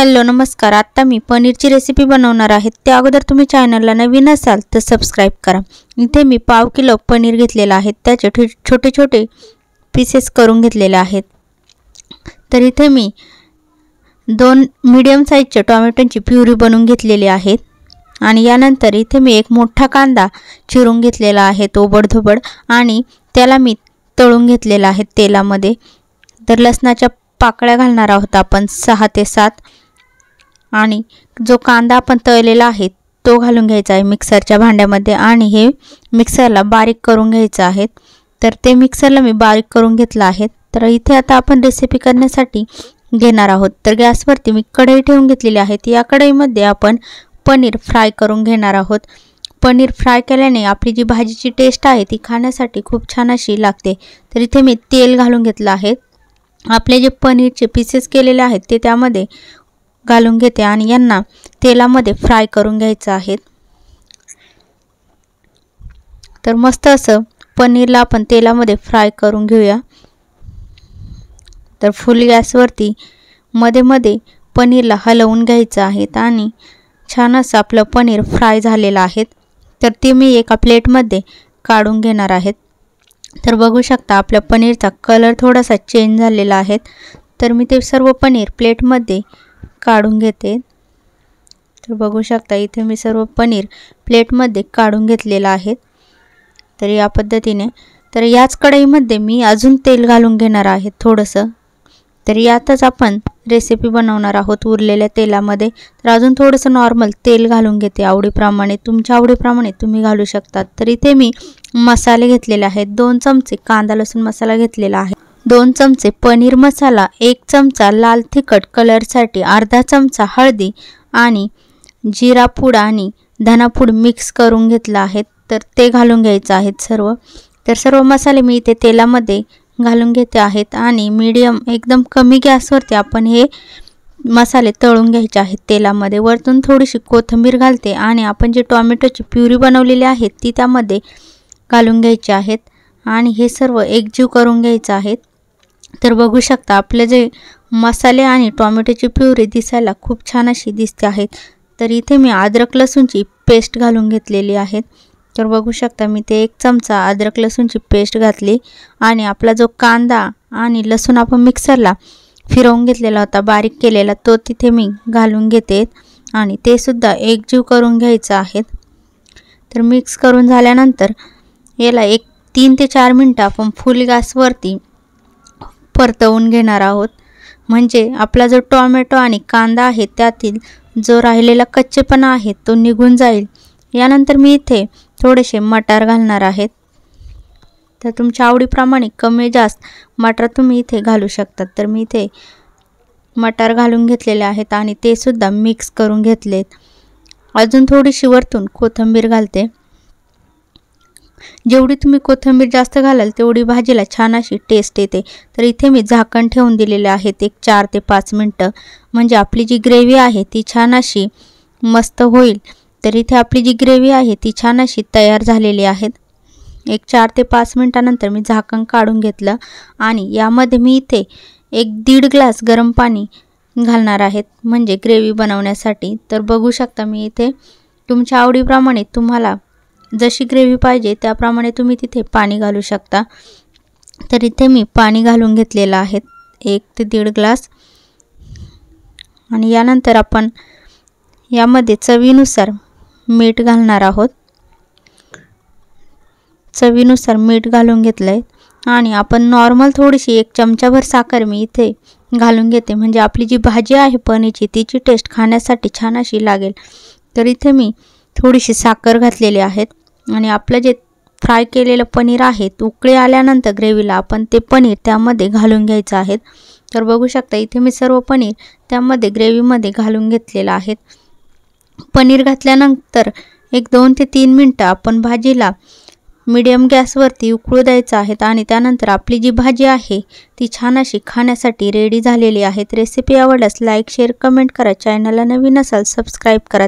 Hello नमस्कार। आता मी पनीरची रेसिपी बनवणार आहे। त्या अगोदर तुम्ही चॅनलला नवीन असाल तर सबस्क्राइब करा। इथे मी पाव किलो पनीर घेतलेला आहे, त्याचे छोटे छोटे पीसेस करून घेतलेले आहेत। तर इथे मी 2 मीडियम साइजच्या टोमॅटोची प्युरी बनवून घेतलेली आहे आणि यानंतर इथे मी एक मोठा कांदा चिरून घेतलेला आहे ओबडधोबड आणि त्याला मी तळून घेतलेला आहे तेलामध्ये। तर लसणाच्या पाकळ्या घालणार आहोत आपण 6 ते 7 आणि जो कांदा आपण तळलेला आहे तो घालून घ्यायचा आहे मिक्सरच्या भांड्यामध्ये आणि हे मिक्सरला बारीक करून घ्यायचं आहे। तर ते मिक्सरला मी बारीक करून घेतलं आहे। तर इथे आता आपण रेसिपी करण्यासाठी घेणार आहोत। तर गॅसवरती मी कढई ठेवून घेतलेली आहे। या कढईमध्ये आपण पनीर फ्राय करून घेणार आहोत। पनीर फ्राय केल्याने आपली जी भाजीची टेस्ट आहे ती खाण्यासाठी खूप छान अशी लागते। तर इथे मी तेल घालून घेतलं आहे। आपले जे पनीरचे पीसेस केलेले आहेत ते त्यामध्ये घालून घेते आणि यांना तेलामध्ये फ्राय करून घ्यायचं आहे। तर मस्त असं पनीरला आपण तेलामध्ये फ्राय करून घेऊया। तर फुल गॅसवरती मध्ये मध्ये पनीरला हलवून घ्यायचं आहे आणि छान असं आपलं पनीर फ्राय झालेलं आहे। तर ते मी एका प्लेटमध्ये काढून घेणार आहे। तर बघू शकता आपल्या पनीरचा कलर थोडासा चेंज झालेला आहे। तर मी ते सर्व पनीर प्लेटमध्ये काढून घेते। तर बघू शकता इथे मी सर्व पनीर प्लेटमध्ये काढून घेतलेला आहे। तर या पद्धतीने तर याच कढईमध्ये मी अजून तेल घालून घेणार आहे थोडंसं। तर यातच आपण रेसिपी बनवणार आहोत उरलेल्या तेलामध्ये। तर अजून थोडंसं नॉर्मल तेल घालून घेते आवडीप्रमाणे, तुमच्या आवडीप्रमाणे तुम्ही घालू शकता। तर इथे मी मसाले घेतलेले आहेत। 2 चमचे कांदा लसूण मसाला घेतलेला आहे, 2 चमचे पनीर मसाला, 1 चमचा लाल तिखट कलरसाठी, अर्धा चमचा हळदी आणि जिरा पूड आणि धना पूड मिक्स करून घेतला आहे। तर ते घालून घ्यायचं आहे सर्व। तर सर्व मसाले मी इथे तेलामध्ये घालून घेते आहेत आणि मीडियम एकदम कमी गॅसवरती आपण हे मसाले तळून घ्यायचे आहेत तेलामध्ये। वरतून थोडीशी कोथिंबीर घालते आणि आपण जे टोमॅटोची प्युरी बनवलेली आहे ती त्यामध्ये घालून घ्यायची आहेत आणि हे सर्व एकजीव करून घ्यायचं आहे। तर बघू शकता आपले जे मसाले आणि टोमॅटोची प्युरी दिसायला खूप छान अशी दिसते आहे। तर इथे मी अद्रक लसूणची पेस्ट घालून घेतलेली आहे। तर बघू शकता मी ते 1 चमचा अद्रक लसूणची पेस्ट घातली आणि आपला जो कांदा आणि लसूण आपण मिक्सरला फिरवून घेतलेला होता बारीक केलेला तो तिथे मी घालून घेते आणि ते सुद्धा एकजीव करून घ्यायचं आहे। तर मिक्स करून झाल्यानंतर याला 3 ते 4 मिनिटं आपण फुल गॅसवरती परतवून घेणार आहोत, म्हणजे आपला जो टोमॅटो आणि कांदा आहे त्यातील जो राहिलेला कच्चेपणा आहे तो निघून जाईल। यानंतर मी इथे थोडेसे मटार घालणार आहेत। तर तुमच्या आवडीप्रमाणे कमी जास्त मटार तुम्ही इथे घालू शकता। तर मी इथे मटार घालून घेतलेले आहेत आणि ते सुद्धा मिक्स करून घेतलेत। अजून थोडीशी वरतून कोथिंबीर घालते। जेवढी तुम्ही कोथिंबीर जास्त घालाल तेवढी भाजीला छान अशी टेस्ट येते। तर इथे मी झाकण ठेवून दिलेले आहेत 4 ते 5 मिनिटं, म्हणजे आपली जी ग्रेव्ही आहे ती छान अशी मस्त होईल। तर इथे आपली जी ग्रेव्ही आहे ती छान अशी तयार झालेली आहे। 4 ते 5 मिनिटानंतर मी झाकण काढून घेतलं आणि यामध्ये मी इथे 1-1.5 ग्लास गरम पाणी घालणार आहेत, म्हणजे ग्रेव्ही बनवण्यासाठी। तर बघू शकता मी इथे तुमच्या आवडीप्रमाणे तुम्हाला जशी ग्रेव्ही पाहिजे त्याप्रमाणे तुम्ही तिथे पाणी घालू शकता। तर इथे मी पाणी घालून घेतलेलं आहे 1 ते 1.5 ग्लास आणि यानंतर आपण यामध्ये चवीनुसार मीठ घालणार आहोत। चवीनुसार मीठ घालून घेतलंय आणि आपण नॉर्मल थोडीशी 1 चमचाभर साखर मी इथे घालून घेते, म्हणजे आपली जी भाजी आहे पनीरची तिची टेस्ट खाण्यासाठी छान अशी लागेल। तर इथे मी थोडीशी साखर घातलेली आहे आणि आपलं जे फ्राय केलेलं पनीर आहे उकळी आल्यानंतर ग्रेव्हीला आपण ते पनीर त्यामध्ये घालून घ्यायचं आहे। तर बघू शकता इथे मी सर्व पनीर त्यामध्ये ग्रेव्हीमध्ये घालून घेतलेलं आहे। पनीर घातल्यानंतर 2 ते 3 मिनिटं आपण भाजीला मीडियम गॅसवरती उकळू द्यायचं आहे आणि त्यानंतर आपली जी भाजी आहे ती छान अशी खाण्यासाठी रेडी झालेली आहे। रेसिपी आवडल्यास लाईक शेअर कमेंट करा, चॅनलला नवीन असाल सबस्क्राईब करा।